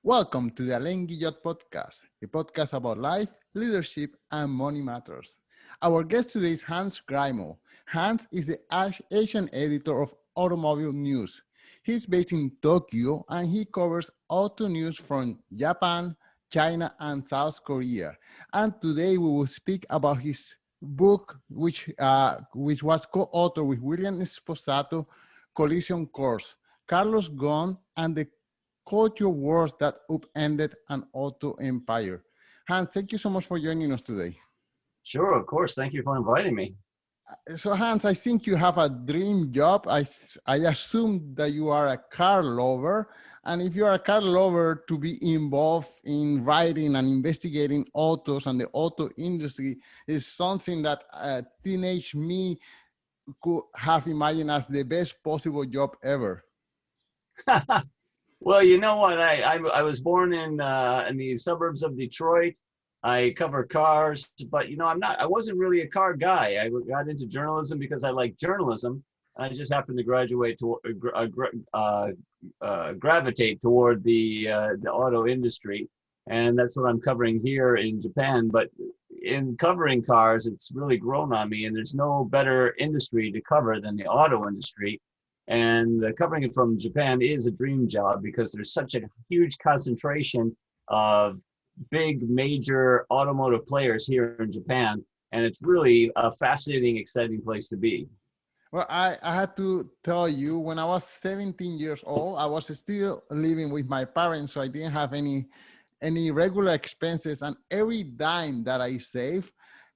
Welcome to the Alain Guillot podcast, a podcast about life, leadership, and money matters. Our guest today is Hans Greimel. Hans is the Asian editor of Automotive News. He's based in Tokyo and he covers auto news from Japan, China, and South Korea. And today we will speak about his book, which was co-authored with William Esposato, Collision Course, Carlos Ghosn, and the Culture Wars That Upended an Auto Empire. Hans, thank you so much for joining us today. Sure, of course. Thank you for inviting me. So Hans, I think you have a dream job. I assume that you are a car lover. And if you are a car lover, to be involved in writing and investigating autos and the auto industry is something that teenage me could have imagined as the best possible job ever. Well, you know what? I was born in the suburbs of Detroit. I cover cars, but I wasn't really a car guy. I got into journalism because I like journalism. I just happened to gravitate toward the auto industry, and that's what I'm covering here in Japan. But in covering cars, it's really grown on me, and there's no better industry to cover than the auto industry. And covering it from Japan is a dream job because there's such a huge concentration of big major automotive players here in Japan. And it's really a fascinating, exciting place to be. Well, I had to tell you, when I was 17 years old, I was still living with my parents, so I didn't have any regular expenses, and every dime that I saved,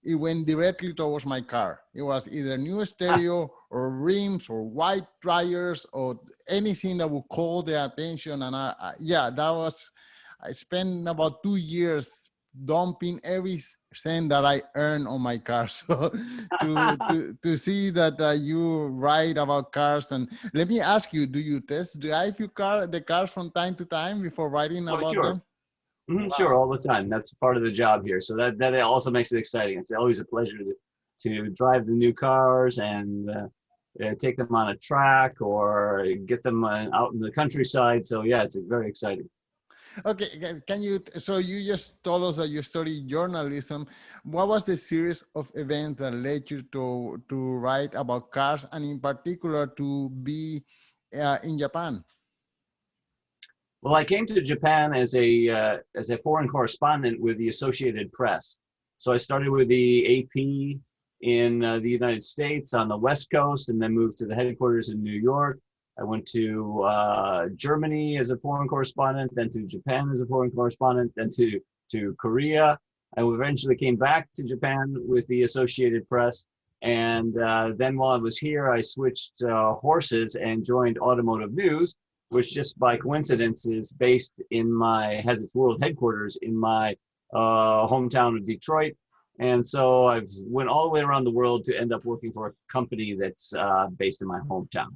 it went directly towards my car. It was either new stereo or rims or white tires or anything that would call the attention. And I spent about 2 years dumping every cent that I earned on my car. So to see that you write about cars, and let me ask you, do you test drive the cars from time to time before writing Oh, about sure. them? Mm-hmm, Wow. sure, all the time. That's part of the job here. So that also makes it exciting. It's always a pleasure to drive the new cars and take them on a track or get them out in the countryside. So yeah, it's very exciting. Okay, so you just told us that you studied journalism. What was the series of events that led you to write about cars, and in particular to be in Japan? Well, I came to Japan as a foreign correspondent with the Associated Press. So I started with the AP in the United States on the West Coast, and then moved to the headquarters in New York. I went to Germany as a foreign correspondent, then to Japan as a foreign correspondent, then to Korea. I eventually came back to Japan with the Associated Press. And then while I was here, I switched horses and joined Automotive News, which just by coincidence is based has its world headquarters in my hometown of Detroit. And so I've went all the way around the world to end up working for a company that's based in my hometown.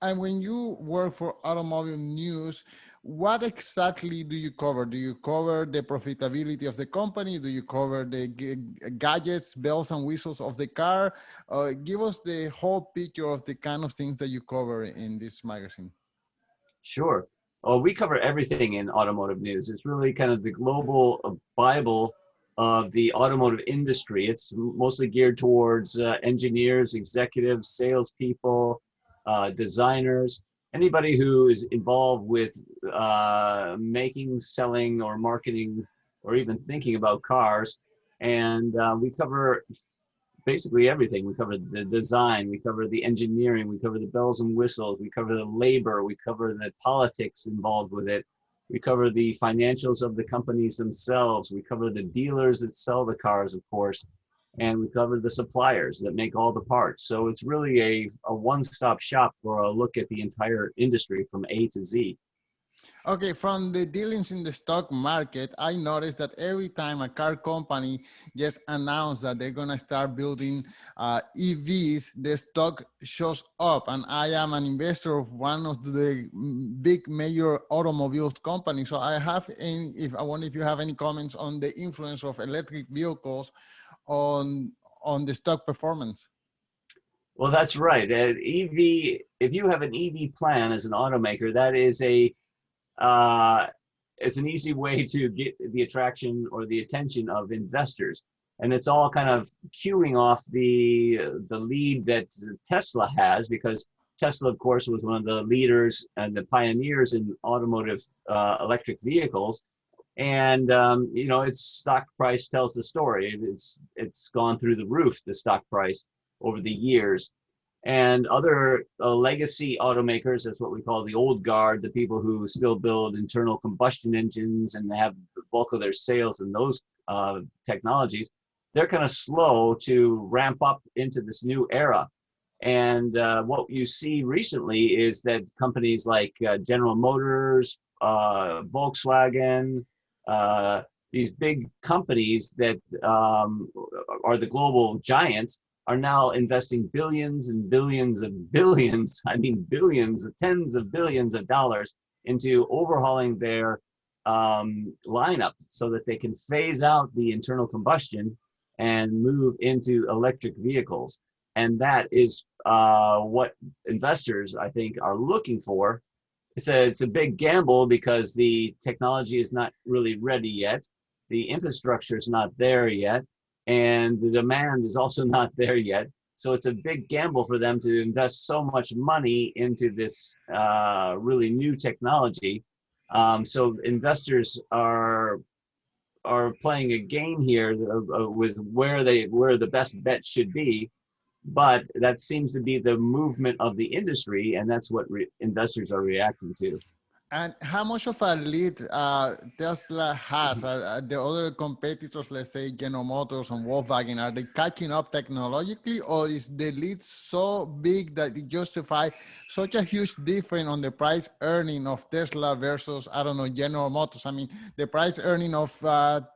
And when you work for Automotive News, what exactly do you cover? Do you cover the profitability of the company? Do you cover the gadgets, bells and whistles of the car? Give us the whole picture of the kind of things that you cover in this magazine. Sure. Well, we cover everything in Automotive News. It's really kind of the global Bible of the automotive industry. It's mostly geared towards engineers, executives, salespeople, designers, anybody who is involved with making, selling, or marketing, or even thinking about cars. And we cover basically everything. We cover the design, we cover the engineering, we cover the bells and whistles, we cover the labor, we cover the politics involved with it. We cover the financials of the companies themselves. We cover the dealers that sell the cars, of course. And we cover the suppliers that make all the parts. So it's really a one-stop shop for a look at the entire industry from A to Z. Okay, from the dealings in the stock market, I noticed that every time a car company just announced that they're going to start building EVs, the stock shows up. And I am an investor of one of the big major automobiles companies. So I if you have any comments on the influence of electric vehicles on the stock performance. Well, that's right. EV, if you have an EV plan as an automaker, that is uh, it's an easy way to get the attraction or the attention of investors. And it's all kind of queuing off the lead that Tesla has, because Tesla, of course, was one of the leaders and the pioneers in automotive electric vehicles. And you know, its stock price tells the story. It's gone through the roof, the stock price, over the years. And other legacy automakers, that's what we call the old guard, the people who still build internal combustion engines and have the bulk of their sales in those technologies, they're kind of slow to ramp up into this new era. And what you see recently is that companies like General Motors, Volkswagen, uh, these big companies that are the global giants are now investing billions and billions of billions, I mean billions, tens of billions of dollars into overhauling their lineup so that they can phase out the internal combustion and move into electric vehicles. And that is what investors, I think, are looking for. It's a big gamble because the technology is not really ready yet, the infrastructure is not there yet, and the demand is also not there yet. So it's a big gamble for them to invest so much money into this really new technology. So investors are playing a game here with where the best bet should be, but that seems to be the movement of the industry, and that's what investors are reacting to. And how much of a lead Tesla has? Are the other competitors, let's say General Motors and Volkswagen, are they catching up technologically, or is the lead so big that it justifies such a huge difference on the price earning of Tesla versus, I don't know, General Motors? I mean, the price earning of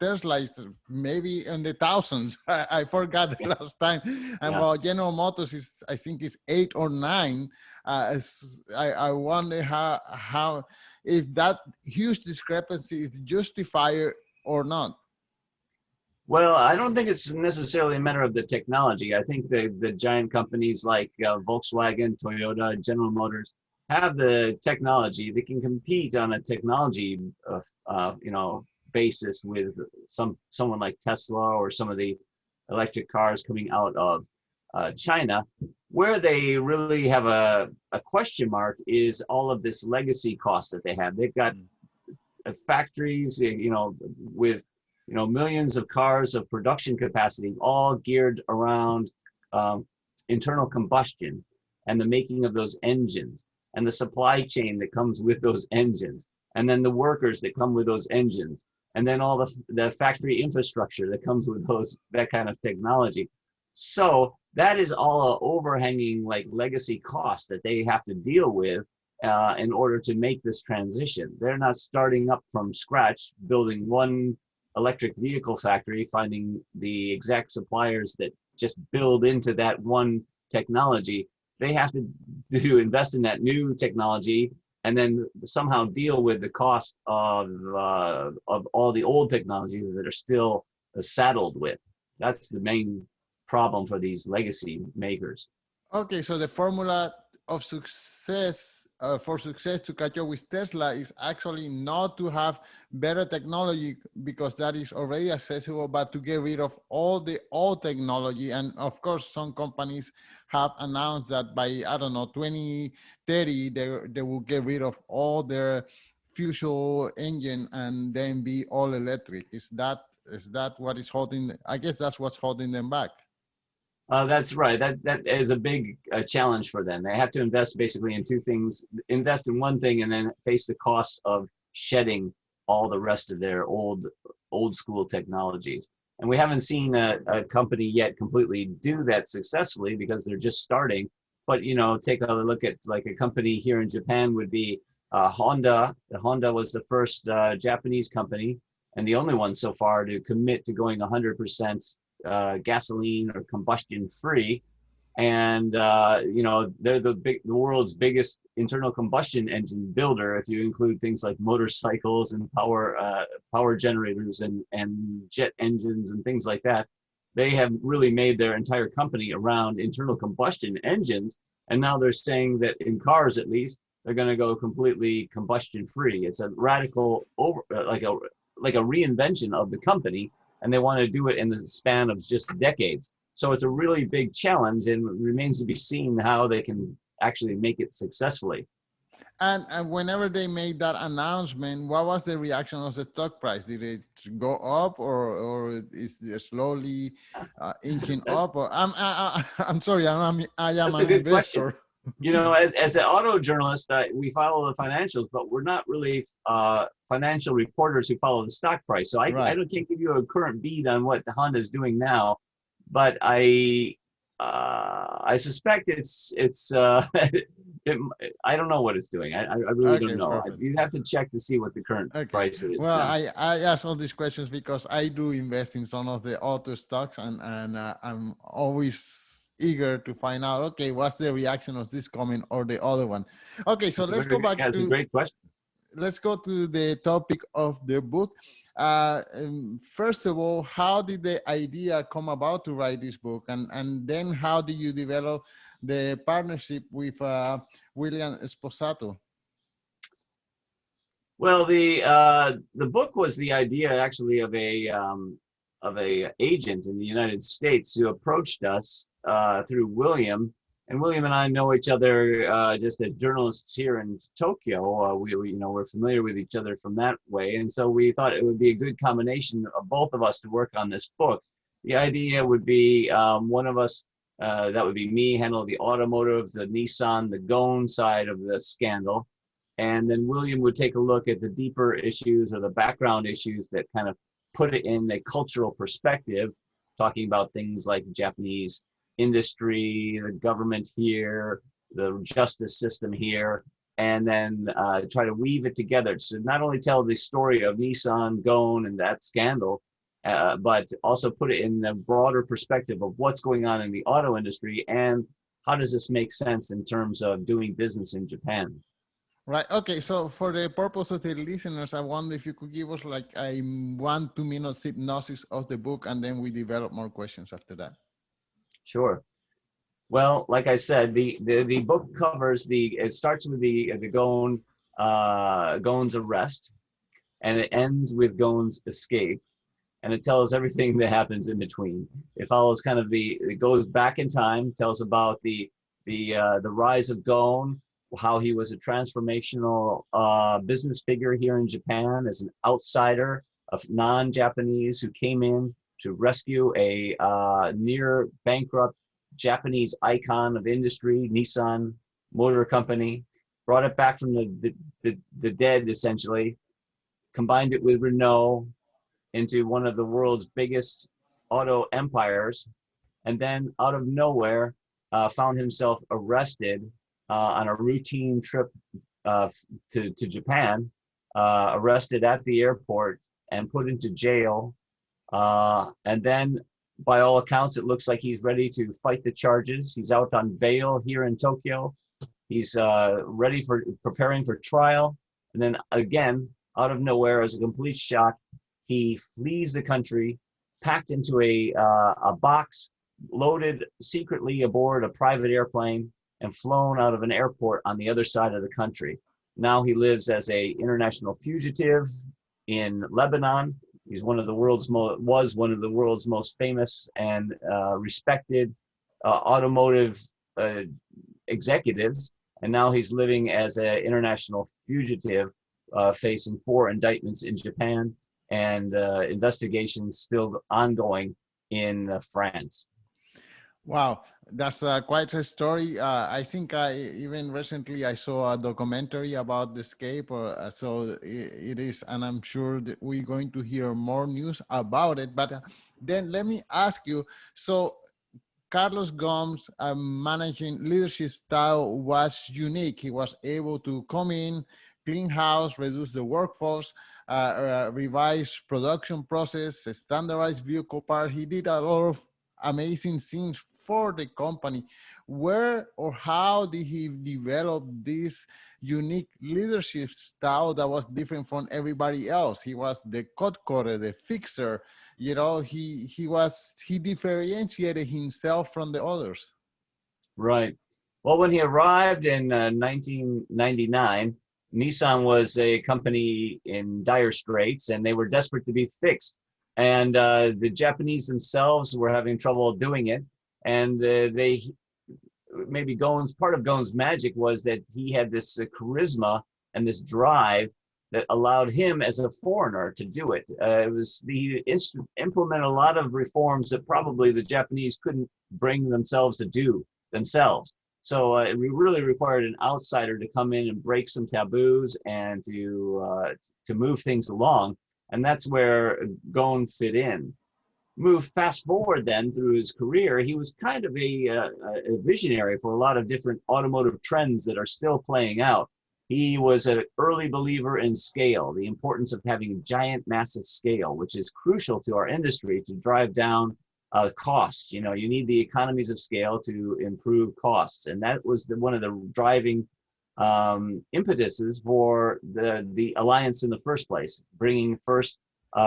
Tesla is maybe in the thousands. I forgot the last time. And Yeah. while General Motors is, I think, is 8 or 9. I wonder how if that huge discrepancy is justified or not. Well, I don't think it's necessarily a matter of the technology. I think the giant companies like Volkswagen, Toyota, General Motors have the technology. They can compete on a technology, you know, basis with someone like Tesla or some of the electric cars coming out of China. Where they really have a question mark is all of this legacy cost that they have. They've got factories, you know, with millions of cars of production capacity, all geared around internal combustion and the making of those engines and the supply chain that comes with those engines, and then the workers that come with those engines, and then all the factory infrastructure that comes with that kind of technology. So that is all a overhanging like legacy cost that they have to deal with in order to make this transition. They're not starting up from scratch, building one electric vehicle factory, finding the exact suppliers that just build into that one technology. They have to invest in that new technology and then somehow deal with the cost of all the old technologies that are still saddled with. That's the main problem for these legacy makers. Okay, so the formula of success for success to catch up with Tesla is actually not to have better technology because that is already accessible, but to get rid of all the old technology. And of course, some companies have announced that by, I don't know, 2030, they will get rid of all their fuel engine and then be all electric. Is that what is holding? I guess that's what's holding them back. That's right. That is a big challenge for them. They have to invest basically in two things: invest in one thing, and then face the costs of shedding all the rest of their old school technologies. And we haven't seen a company yet completely do that successfully because they're just starting. But take a look at like a company here in Japan would be Honda. Honda was the first Japanese company and the only one so far to commit to going 100% gasoline or combustion free. And they're the world's biggest internal combustion engine builder if you include things like motorcycles and power generators and jet engines and things like that. they have really made their entire company around internal combustion engines. And now they're saying that in cars, at least, they're going to go completely combustion free. It's a radical like a reinvention of the company, and they want to do it in the span of just decades. So it's a really big challenge, and it remains to be seen how they can actually make it successfully. And whenever they made that announcement, what was the reaction of the stock price? Did it go up, or is it slowly inching That, up? Or I'm sorry, I am that's a an good question. investor. You know, as an auto journalist, we follow the financials, but we're not really financial reporters who follow the stock price. So I Right. can't give you a current beat on what Honda is doing now, but I suspect it, I don't know what it's doing. I really don't Okay, know. perfect. You'd have to check to see what the current Okay. price is Well, now. I ask all these questions because I do invest in some of the auto stocks, and I'm always eager to find out, okay, what's the reaction of this coming or the other one. Okay, so let's go back That's a to great question. let's go to the topic of the book. First of all, how did the idea come about to write this book, and then how did you develop the partnership with William Esposato? Well, the book was the idea actually of a agent in the United States who approached us through William, and William and I know each other just as journalists here in Tokyo. We you know we're familiar with each other from that way, and so we thought it would be a good combination of both of us to work on this book. The idea would be one of us. That would be me, handle the automotive, the Nissan, the Ghosn side of the scandal, and then William would take a look at the deeper issues or the background issues that kind of put it in a cultural perspective, talking about things like Japanese industry, the government here, the justice system here, and then try to weave it together to not only tell the story of Nissan, Ghosn, and that scandal, but also put it in the broader perspective of what's going on in the auto industry and how does this make sense in terms of doing business in Japan. Right. Okay. So for the purpose of the listeners, I wonder if you could give us like a 1 2 minute hypnosis of the book, and then we develop more questions after that. Sure. Well, like I said, the book covers it starts with the Ghosn's arrest, and it ends with Ghosn's escape, and it tells everything that happens in between. It follows kind of it goes back in time, tells about the rise of Ghosn, how he was a transformational business figure here in Japan as an outsider of non-Japanese who came in to rescue a near bankrupt Japanese icon of industry, Nissan Motor Company, brought it back from the dead essentially, combined it with Renault into one of the world's biggest auto empires, and then out of nowhere found himself arrested on a routine trip to Japan, arrested at the airport and put into jail. And then, by all accounts, it looks like he's ready to fight the charges. He's out on bail here in Tokyo. He's ready for preparing for trial. And then again, out of nowhere, as a complete shock, he flees the country, packed into a box, loaded secretly aboard a private airplane, and flown out of an airport on the other side of the country. Now he lives as a international fugitive in Lebanon. He's was one of the world's most famous and respected automotive uh, executives, and now he's living as an international fugitive, facing 4 indictments in Japan and investigations still ongoing in France. Wow, that's quite a story. I think I even recently I saw a documentary about the escape, or so it is, and I'm sure that we're going to hear more news about it. But then let me ask you: so Carlos Ghosn's managing leadership style was unique. He was able to come in, clean house, reduce the workforce, revise production process, standardize vehicle part. He did a lot of amazing things before the company. Where or how did he develop this unique leadership style that was different from everybody else? He was the code coder, the fixer. You know, he differentiated himself from the others. Right. Well, when he arrived in 1999, Nissan was a company in dire straits, and they were desperate to be fixed. And the Japanese themselves were having trouble doing it. And they maybe Ghosn's part of Ghosn's magic was that he had this charisma and this drive that allowed him as a foreigner to do it. It was the implement a lot of reforms that probably the Japanese couldn't bring themselves to do themselves. So it really required an outsider to come in and break some taboos and to move things along. And that's where Ghosn fit in. Move fast forward then through his career, he was kind of a visionary for a lot of different automotive trends that are still playing out. He was an early believer in scale, the importance of having giant, massive scale, which is crucial to our industry to drive down costs. You know, you need the economies of scale to improve costs, and that was one of the driving impetuses for the alliance in the first place, bringing first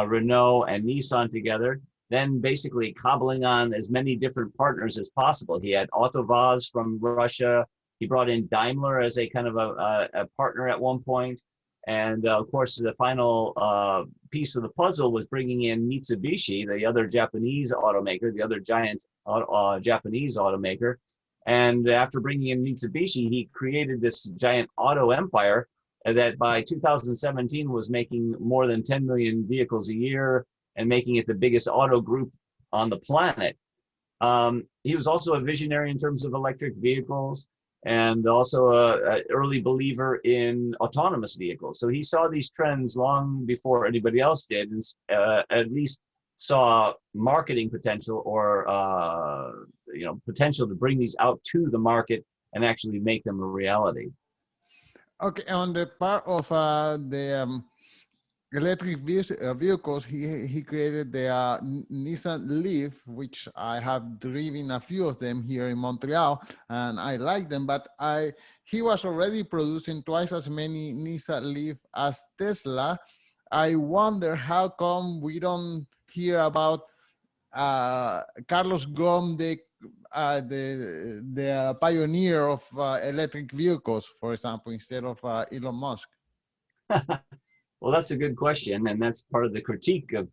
Renault and Nissan together, then basically cobbling on as many different partners as possible. He had Automotive from Russia. He brought in Daimler as a kind of a partner at one point. And of course, the final piece of the puzzle was bringing in Mitsubishi, the other Japanese automaker, the other giant Japanese automaker. And after bringing in Mitsubishi, he created this giant auto empire that by 2017 was making more than 10 million vehicles a year and making it the biggest auto group on the planet. He was also a visionary in terms of electric vehicles and also an early believer in autonomous vehicles. So he saw these trends long before anybody else did, and at least saw marketing potential or potential to bring these out to the market and actually make them a reality. Okay, on the part of the electric vehicles, he created the Nissan Leaf, which I have driven a few of them here in Montreal, and I like them. But he was already producing twice as many Nissan Leaf as Tesla. I wonder how come we don't hear about Carlos Ghosn, the pioneer of electric vehicles, for example, instead of Elon Musk. Well, that's a good question, and that's part of the critique of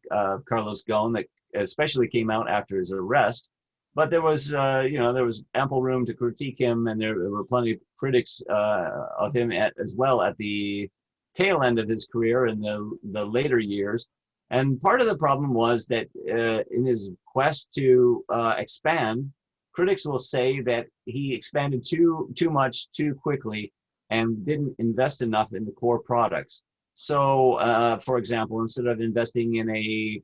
Carlos Ghosn that especially came out after his arrest. But there was, there was ample room to critique him, and there were plenty of critics of him as well at the tail end of his career in the later years. And part of the problem was that in his quest to expand, critics will say that he expanded too much too quickly and didn't invest enough in the core products. So, for example, instead of investing in a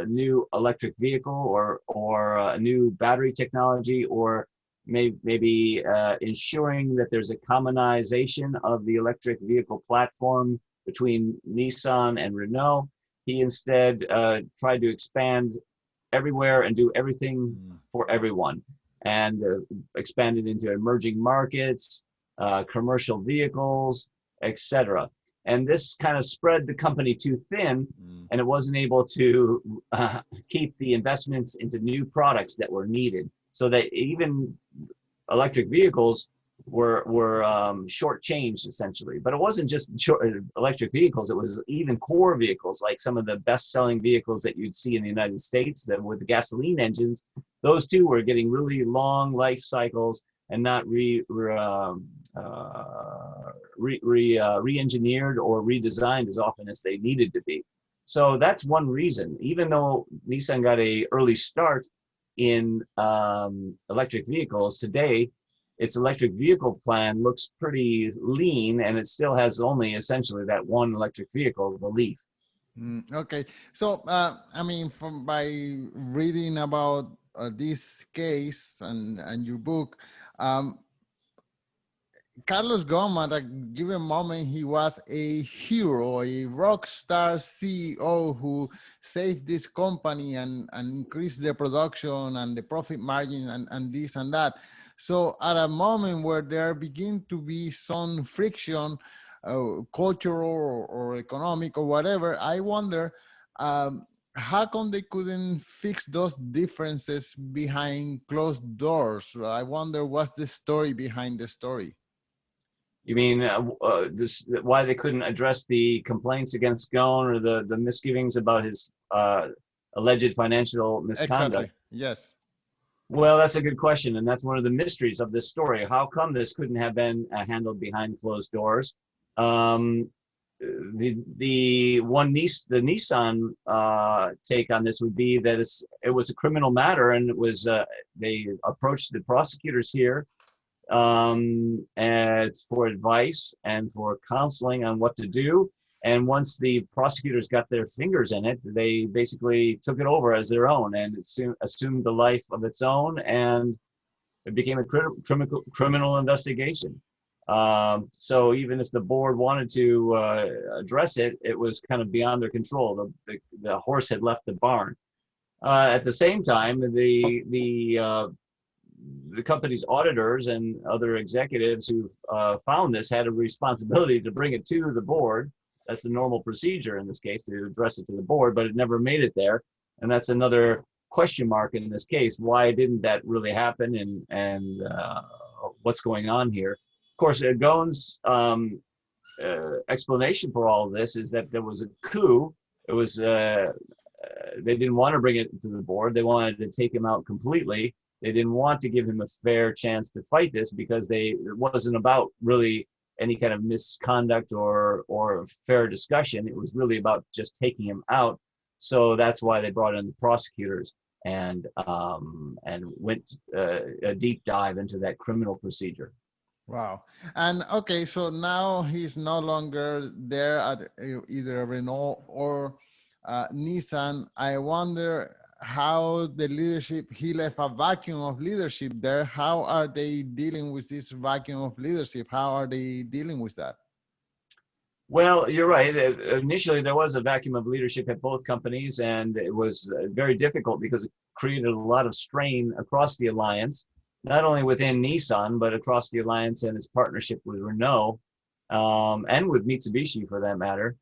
new electric vehicle or a new battery technology, or maybe ensuring that there's a commonization of the electric vehicle platform between Nissan and Renault, he instead tried to expand everywhere and do everything for everyone, and expanded into emerging markets, commercial vehicles, etc. And this kind of spread the company too thin, and it wasn't able to keep the investments into new products that were needed. So that even electric vehicles were shortchanged essentially. But it wasn't just electric vehicles; it was even core vehicles, like some of the best-selling vehicles that you'd see in the United States that with the gasoline engines. Those too were getting really long life cycles and not re-engineered or redesigned as often as they needed to be. So that's one reason. Even though Nissan got an early start in electric vehicles, today its electric vehicle plan looks pretty lean, and it still has only essentially that one electric vehicle, the Leaf. Okay, so I mean, from by reading about this case and your book, Carlos Ghosn, at a given moment, he was a hero, a rock star CEO who saved this company and increased the production and the profit margin and this and that. So at a moment where there begin to be some friction, cultural or economic or whatever, I wonder, how come they couldn't fix those differences behind closed doors? I wonder what's the story behind the story. You mean why they couldn't address the complaints against Ghosn or the misgivings about his alleged financial misconduct? Exactly. Yes. Well, that's a good question, and that's one of the mysteries of this story. How come this couldn't have been handled behind closed doors? Um, the Nissan take on this would be that it was a criminal matter, and it was they approached the prosecutors here and for advice and for counseling on what to do. And once the prosecutors got their fingers in it, they basically took it over as their own and assumed the life of its own, and it became a criminal investigation. So even if the board wanted to address it, it was kind of beyond their control. The horse had left the barn. At the same time, the company's auditors and other executives who found this had a responsibility to bring it to the board. That's the normal procedure in this case, to address it to the board, but it never made it there. And that's another question mark in this case. Why didn't that really happen, and what's going on here? Of course, Ghosn's explanation for all of this is that there was a coup. It was they didn't want to bring it to the board. They wanted to take him out completely. They didn't want to give him a fair chance to fight this because it wasn't about really any kind of misconduct or fair discussion. It was really about just taking him out. So that's why they brought in the prosecutors and went a deep dive into that criminal procedure. Wow. And okay, so now he's no longer there at either Renault or Nissan. I wonder how the leadership, he left a vacuum of leadership there. How are they dealing with this vacuum of leadership? How are they dealing with that? Well, you're right. Initially, there was a vacuum of leadership at both companies, and it was very difficult because it created a lot of strain across the alliance, not only within Nissan, but across the alliance and its partnership with Renault, and with Mitsubishi for that matter.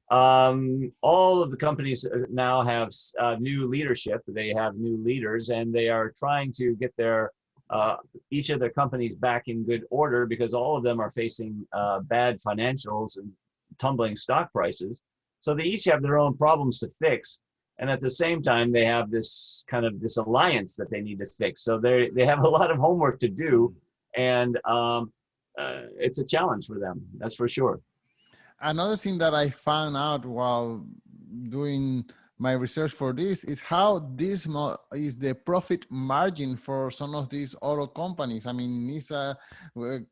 All of the companies now have new leadership. They have new leaders, and they are trying to get each of their companies back in good order because all of them are facing bad financials and tumbling stock prices. So they each have their own problems to fix. And at the same time, they have this alliance that they need to fix. So they have a lot of homework to do. And it's a challenge for them, that's for sure. Another thing that I found out while doing my research for this is how dismal is the profit margin for some of these auto companies. I mean, NISA, with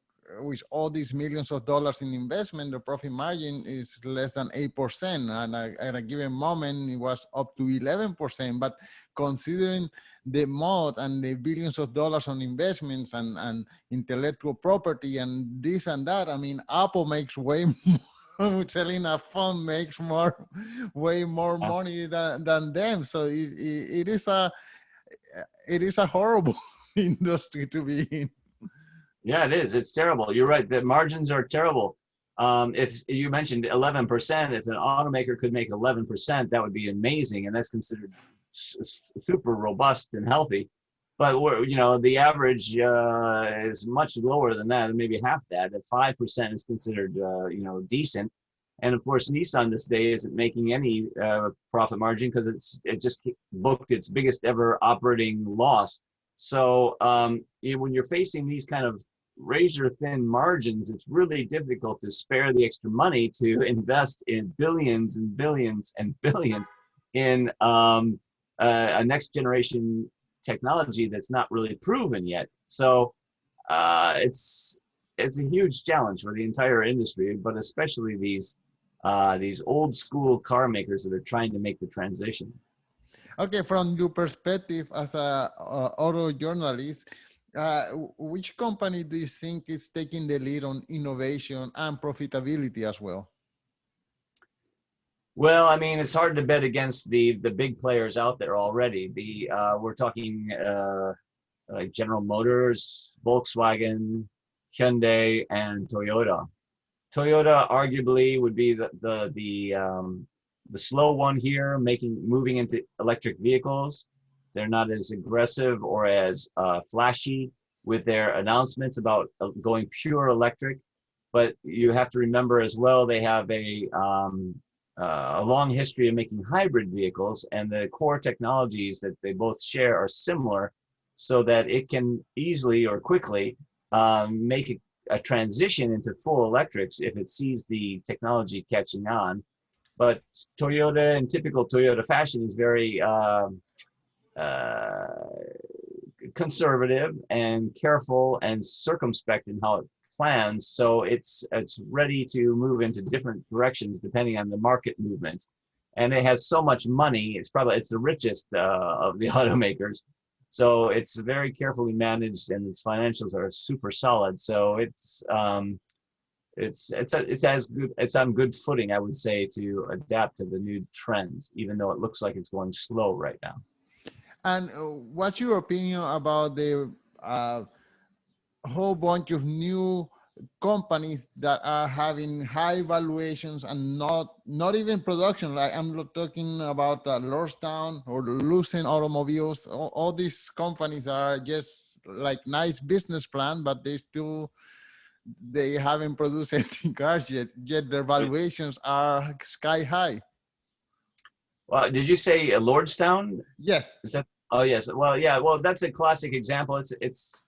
all these millions of dollars in investment, the profit margin is less than 8%. And at a given moment, it was up to 11%. But considering the mode and the billions of dollars on investments and intellectual property and this and that, I mean, Apple makes way more. Selling a phone makes way more money than them. So it is a horrible industry to be in. Yeah, it is. It's terrible. You're right. The margins are terrible. If you mentioned 11%, if an automaker could make 11%, that would be amazing, and that's considered super robust and healthy. But the average is much lower than that, and maybe half that. At 5% is considered decent. And of course, Nissan this day isn't making any profit margin because it just booked its biggest ever operating loss. So when you're facing these kind of razor thin margins, it's really difficult to spare the extra money to invest in billions and billions and billions in a next generation technology that's not really proven yet. So it's a huge challenge for the entire industry, but especially these old school car makers that are trying to make the transition. Okay, from your perspective as a auto journalist, Which company do you think is taking the lead on innovation and profitability as well? Well, I mean, it's hard to bet against the big players out there already. The we're talking like General Motors, Volkswagen, Hyundai, and Toyota. Toyota arguably would be the slow one here, moving into electric vehicles. They're not as aggressive or as flashy with their announcements about going pure electric. But you have to remember as well, they have a long history of making hybrid vehicles, and the core technologies that they both share are similar, so that it can easily or quickly make a transition into full electrics if it sees the technology catching on. But Toyota, in typical Toyota fashion, is very uh, conservative and careful and circumspect in how it plans. So it's ready to move into different directions depending on the market movements. And it has so much money. It's the richest of the automakers. So it's very carefully managed, and its financials are super solid. So it's on good footing, I would say, to adapt to the new trends, even though it looks like it's going slow right now. And what's your opinion about the whole bunch of new companies that are having high valuations and not even production? Like I'm not talking about Lordstown or Lucent Automobiles. All these companies are just like nice business plan, but they haven't produced any cars yet. Yet their valuations are sky high. Well, did you say Lordstown? Yes. Is that? Oh yes. Well, yeah. Well, that's a classic example. It's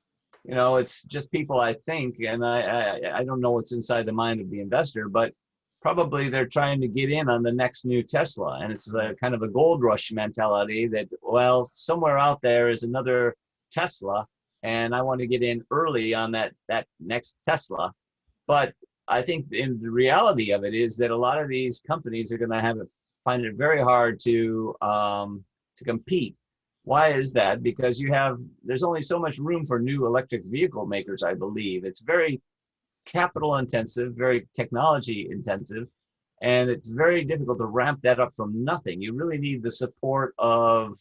just people, I think, and I don't know what's inside the mind of the investor, but probably they're trying to get in on the next new Tesla, and it's a kind of a gold rush mentality that, well, somewhere out there is another Tesla, and I want to get in early on that next Tesla. But I think in the reality of it is that a lot of these companies are going to find it very hard to compete. Why is that? Because there's only so much room for new electric vehicle makers, I believe. It's very capital intensive, very technology intensive, and it's very difficult to ramp that up from nothing. You really need the support of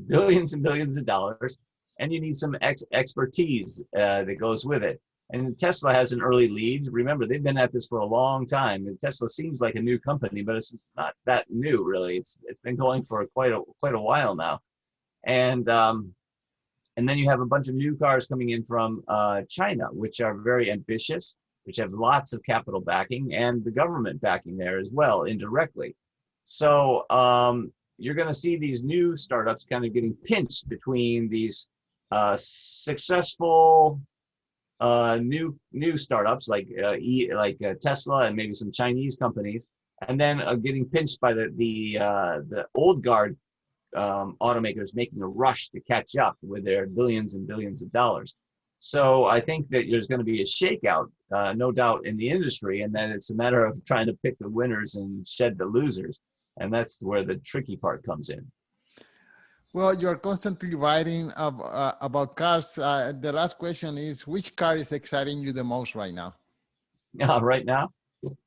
billions and billions of dollars, and you need some expertise that goes with it. And Tesla has an early lead. Remember, they've been at this for a long time. And Tesla seems like a new company, but it's not that new, really. It's been going for quite a while now. And and then you have a bunch of new cars coming in from China, which are very ambitious, which have lots of capital backing and the government backing there as well, indirectly. So you're going to see these new startups kind of getting pinched between these successful new startups like Tesla and maybe some Chinese companies, and then getting pinched by the old guard automakers making a rush to catch up with their billions and billions of dollars. So I think that there's going to be a shakeout, no doubt, in the industry, and then it's a matter of trying to pick the winners and shed the losers, and that's where the tricky part comes in. Well, you're constantly writing about cars. The last question is, which car is exciting you the most right now? Right now,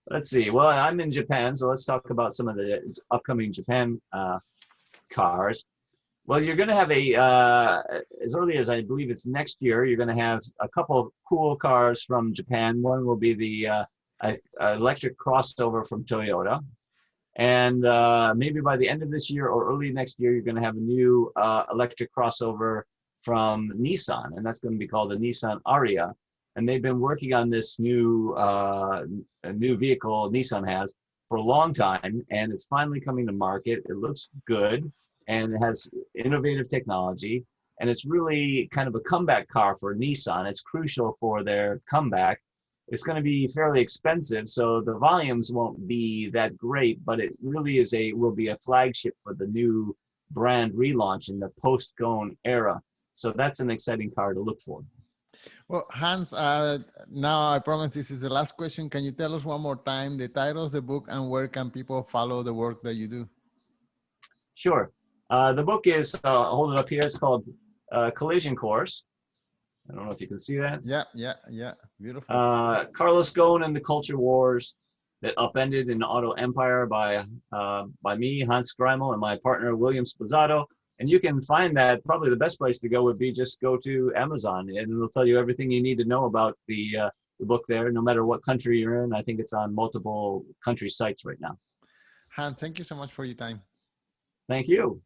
let's see. Well, I'm in Japan, so let's talk about some of the upcoming Japan cars. Well, you're going to have as early as I believe it's next year, you're going to have a couple of cool cars from Japan. One will be the electric crossover from Toyota. And maybe by the end of this year or early next year, you're going to have a new electric crossover from Nissan, and that's going to be called the Nissan Ariya. And they've been working on this new vehicle Nissan has for a long time, and it's finally coming to market. It looks good, and it has innovative technology, and it's really kind of a comeback car for Nissan. It's crucial for their comeback. It's going to be fairly expensive, so the volumes won't be that great, but it really will be a flagship for the new brand relaunch in the post-Ghosn era. So that's an exciting car to look for. Well, Hans, now I promise this is the last question. Can you tell us one more time the title of the book and where can people follow the work that you do? Sure. The book is, I'll hold it up here, it's called Collision Course. I don't know if you can see that. Yeah, yeah, yeah. Beautiful. Carlos Ghosn and the Culture Wars That Upended in the Auto Empire by me, Hans Greimel, and my partner, William Sposato. And you can find that probably the best place to go would be just go to Amazon, and it'll tell you everything you need to know about the book there, no matter what country you're in. I think it's on multiple country sites right now. Han, thank you so much for your time. Thank you.